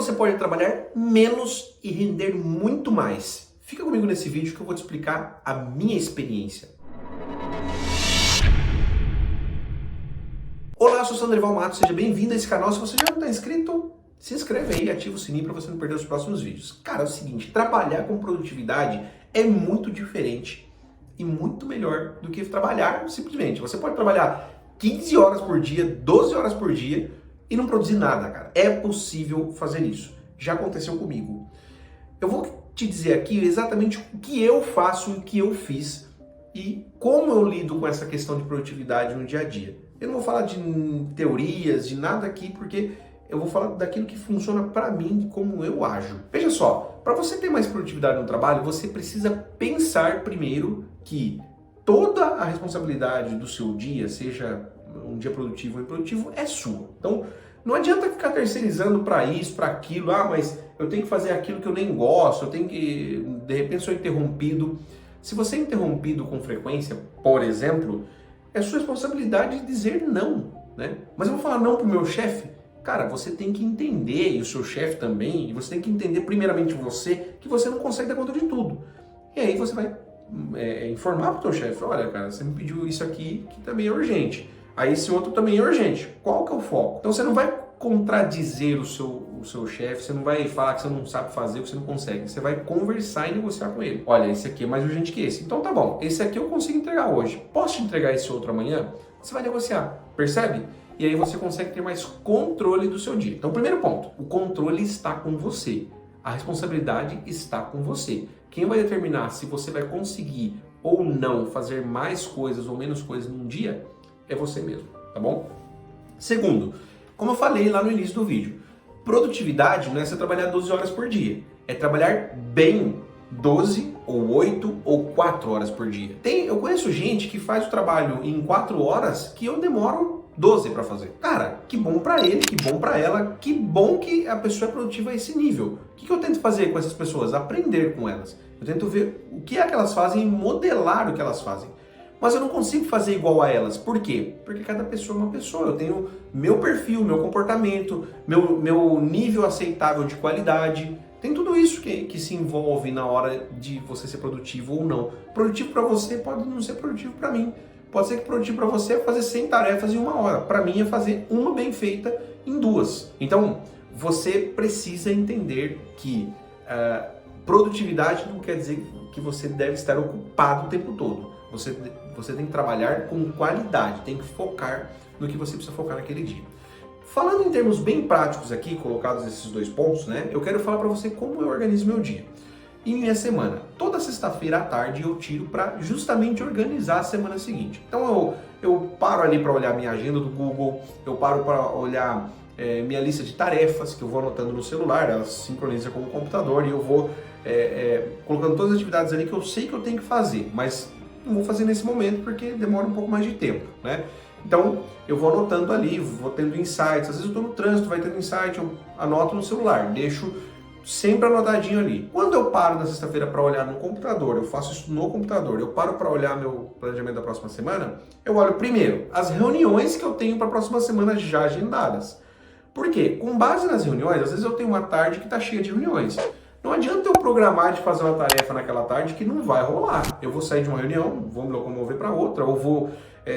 você pode trabalhar menos e render muito mais? Fica comigo nesse vídeo que eu vou te explicar a minha experiência. Olá, eu sou o Sandrival Matos, seja bem-vindo a esse canal. Se você já não está inscrito, se inscreve aí e ativa o sininho para você não perder os próximos vídeos. Cara, é o seguinte, trabalhar com produtividade é muito diferente e muito melhor do que trabalhar simplesmente. Você pode trabalhar 15 horas por dia, 12 horas por dia e não produzir nada, cara. É possível fazer isso. Já aconteceu comigo. Eu vou te dizer aqui exatamente o que eu faço e o que eu fiz e como eu lido com essa questão de produtividade no dia a dia. Eu não vou falar de teorias, de nada aqui, porque eu vou falar daquilo que funciona para mim, como eu ajo. Veja só, para você ter mais produtividade no trabalho, você precisa pensar primeiro que toda a responsabilidade do seu dia, seja um dia produtivo ou improdutivo, é sua. Então, não adianta ficar terceirizando para isso, para aquilo. Ah, mas eu tenho que fazer aquilo que eu nem gosto, eu tenho que... De repente sou interrompido. Se você é interrompido com frequência, por exemplo, é sua responsabilidade dizer não, né? Mas eu vou falar não pro meu chefe. Cara, você tem que entender, e o seu chefe também, e você tem que entender primeiramente você, que você não consegue dar conta de tudo. E aí você vai informar pro teu chefe, olha, cara, você me pediu isso aqui que também é urgente. Aí esse outro também é urgente. Qual que é o foco? Então você não vai contradizer o seu chefe, você não vai falar que você não sabe fazer, que você não consegue. Você vai conversar e negociar com ele. Olha, esse aqui é mais urgente que esse. Então tá bom, esse aqui eu consigo entregar hoje. Posso te entregar esse outro amanhã? Você vai negociar, percebe? E aí você consegue ter mais controle do seu dia. Então, primeiro ponto, o controle está com você. A responsabilidade está com você. Quem vai determinar se você vai conseguir ou não fazer mais coisas ou menos coisas num dia é você mesmo, tá bom? Segundo, como eu falei lá no início do vídeo, produtividade não é você trabalhar 12 horas por dia, é trabalhar bem 12 ou 8 ou 4 horas por dia. Eu conheço gente que faz o trabalho em 4 horas que eu demoro 12 para fazer. Cara, que bom para ele, que bom para ela, que bom que a pessoa é produtiva a esse nível. O que eu tento fazer com essas pessoas? Aprender com elas. Eu tento ver o que é que elas fazem e modelar o que elas fazem. Mas eu não consigo fazer igual a elas. Por quê? Porque cada pessoa é uma pessoa. Eu tenho meu perfil, meu comportamento, meu nível aceitável de qualidade. Tem tudo isso que se envolve na hora de você ser produtivo ou não. Produtivo para você pode não ser produtivo para mim. Pode ser que produtivo para você é fazer 100 tarefas em 1 hora. Para mim é fazer uma bem feita em 2. Então, você precisa entender que produtividade não quer dizer que você deve estar ocupado o tempo todo. Você tem que trabalhar com qualidade, tem que focar no que você precisa focar naquele dia. Falando em termos bem práticos aqui, colocados esses 2 pontos, né? Eu quero falar para você como eu organizo meu dia. E minha semana. Toda sexta-feira à tarde eu tiro para justamente organizar a semana seguinte. Então eu paro ali para olhar minha agenda do Google, eu paro para olhar minha lista de tarefas que eu vou anotando no celular, ela se sincroniza com o computador e eu vou colocando todas as atividades ali que eu sei que eu tenho que fazer, mas não vou fazer nesse momento porque demora um pouco mais de tempo, né? Então eu vou anotando ali, vou tendo insights, às vezes eu estou no trânsito, vai tendo insight, eu anoto no celular, deixo sempre anotadinho ali. Quando eu paro na sexta-feira para olhar no computador, eu faço isso no computador, eu paro para olhar meu planejamento da próxima semana, eu olho primeiro as reuniões que eu tenho para a próxima semana já agendadas. Por quê? Com base nas reuniões, às vezes eu tenho uma tarde que está cheia de reuniões. Não adianta eu programar de fazer uma tarefa naquela tarde que não vai rolar. Eu vou sair de uma reunião, vou me locomover para outra, ou vou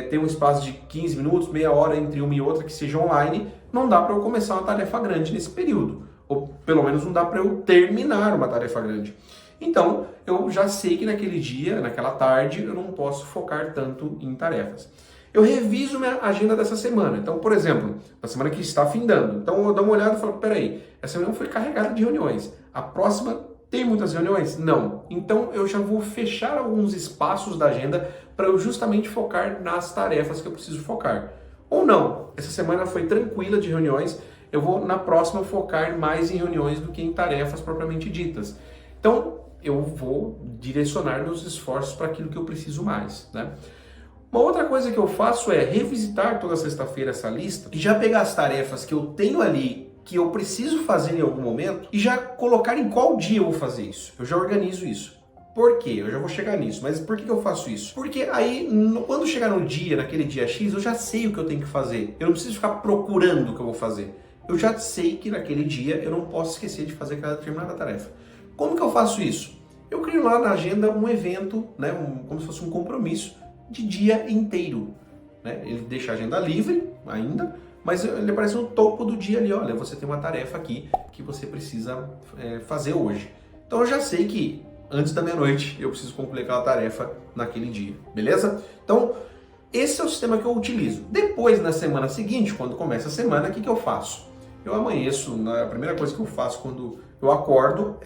ter um espaço de 15 minutos, meia hora entre uma e outra que seja online. Não dá para eu começar uma tarefa grande nesse período. Ou pelo menos não dá para eu terminar uma tarefa grande. Então, eu já sei que naquele dia, naquela tarde, eu não posso focar tanto em tarefas. Eu reviso minha agenda dessa semana. Então, por exemplo, na semana que está findando. Então, eu dou uma olhada e falo, peraí, essa reunião foi carregada de reuniões. A próxima tem muitas reuniões? Não. Então, eu já vou fechar alguns espaços da agenda para eu justamente focar nas tarefas que eu preciso focar. Ou não, essa semana foi tranquila de reuniões, eu vou na próxima focar mais em reuniões do que em tarefas propriamente ditas. Então, eu vou direcionar meus esforços para aquilo que eu preciso mais, né? Uma outra coisa que eu faço é revisitar toda sexta-feira essa lista e já pegar as tarefas que eu tenho ali, que eu preciso fazer em algum momento, e já colocar em qual dia eu vou fazer isso. Eu já organizo isso. Por quê? Eu já vou chegar nisso. Mas por que eu faço isso? Porque aí, quando chegar no dia, naquele dia X, eu já sei o que eu tenho que fazer. Eu não preciso ficar procurando o que eu vou fazer. eu já sei que naquele dia eu não posso esquecer de fazer aquela determinada tarefa. Como que eu faço isso? Eu crio lá na agenda um evento, né, como se fosse um compromisso de dia inteiro. Né? Ele deixa a agenda livre ainda, mas ele aparece no topo do dia ali, olha, você tem uma tarefa aqui que você precisa fazer hoje. Então eu já sei que antes da meia-noite eu preciso concluir aquela tarefa naquele dia, beleza? Então esse é o sistema que eu utilizo. Depois, na semana seguinte, quando começa a semana, o que eu faço? Eu amanheço, a primeira coisa que eu faço quando eu acordo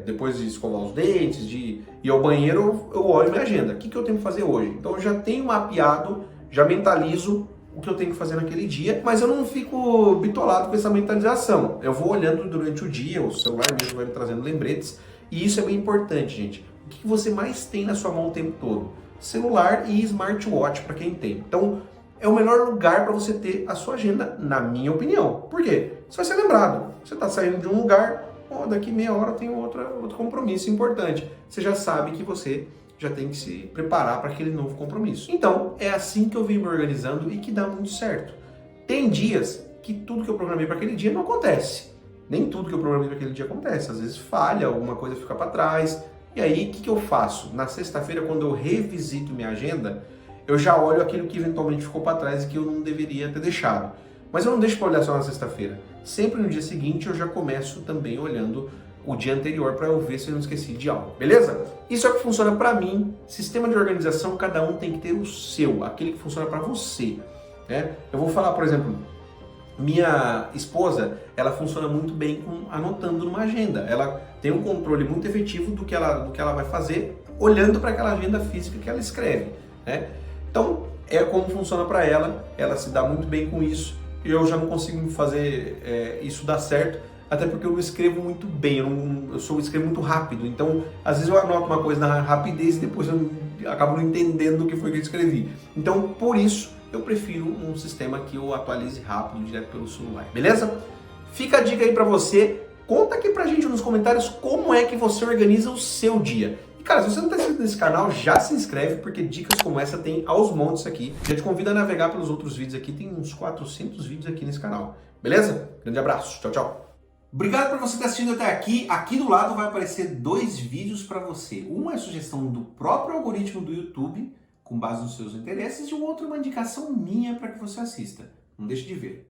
depois de escovar os dentes, de ir ao banheiro, eu olho minha agenda. O que eu tenho que fazer hoje? Então eu já tenho mapeado, já mentalizo o que eu tenho que fazer naquele dia, mas eu não fico bitolado com essa mentalização. Eu vou olhando durante o dia, o celular mesmo vai me trazendo lembretes, e isso é bem importante, gente. O que você mais tem na sua mão o tempo todo? Celular e smartwatch para quem tem. Então, é o melhor lugar para você ter a sua agenda, na minha opinião. Por quê? Você vai ser lembrado. Você está saindo de um lugar, daqui meia hora tem outro compromisso importante. Você já sabe que você já tem que se preparar para aquele novo compromisso. Então, é assim que eu vim me organizando e que dá muito certo. Tem dias que tudo que eu programei para aquele dia não acontece. Nem tudo que eu programei para aquele dia acontece. Às vezes falha, alguma coisa fica para trás. E aí, o que eu faço? Na sexta-feira, quando eu revisito minha agenda, eu já olho aquilo que eventualmente ficou para trás e que eu não deveria ter deixado. Mas eu não deixo para olhar só na sexta-feira. Sempre no dia seguinte eu já começo também olhando o dia anterior para eu ver se eu não esqueci de algo, beleza? Isso é o que funciona para mim. Sistema de organização, cada um tem que ter o seu, aquele que funciona para você. Né? Eu vou falar, por exemplo, minha esposa, ela funciona muito bem anotando numa agenda. Ela tem um controle muito efetivo do que ela vai fazer, olhando para aquela agenda física que ela escreve. Né? Então, é como funciona para ela se dá muito bem com isso. Eu já não consigo fazer isso dar certo, até porque eu não escrevo muito bem, eu escrevo muito rápido. Então, às vezes eu anoto uma coisa na rapidez e depois eu acabo não entendendo o que foi que eu escrevi. Então, por isso, eu prefiro um sistema que eu atualize rápido, direto pelo celular, beleza? Fica a dica aí pra você, conta aqui pra gente nos comentários como é que você organiza o seu dia. E cara, se você não tá inscrito nesse canal, já se inscreve, porque dicas como essa tem aos montes aqui. Já te convido a navegar pelos outros vídeos aqui, tem uns 400 vídeos aqui nesse canal, beleza? Grande abraço, tchau, tchau. Obrigado por você ter assistido até aqui. Aqui do lado vai aparecer 2 vídeos para você. Um é sugestão do próprio algoritmo do YouTube, com base nos seus interesses, e o outro é uma indicação minha para que você assista. Não deixe de ver.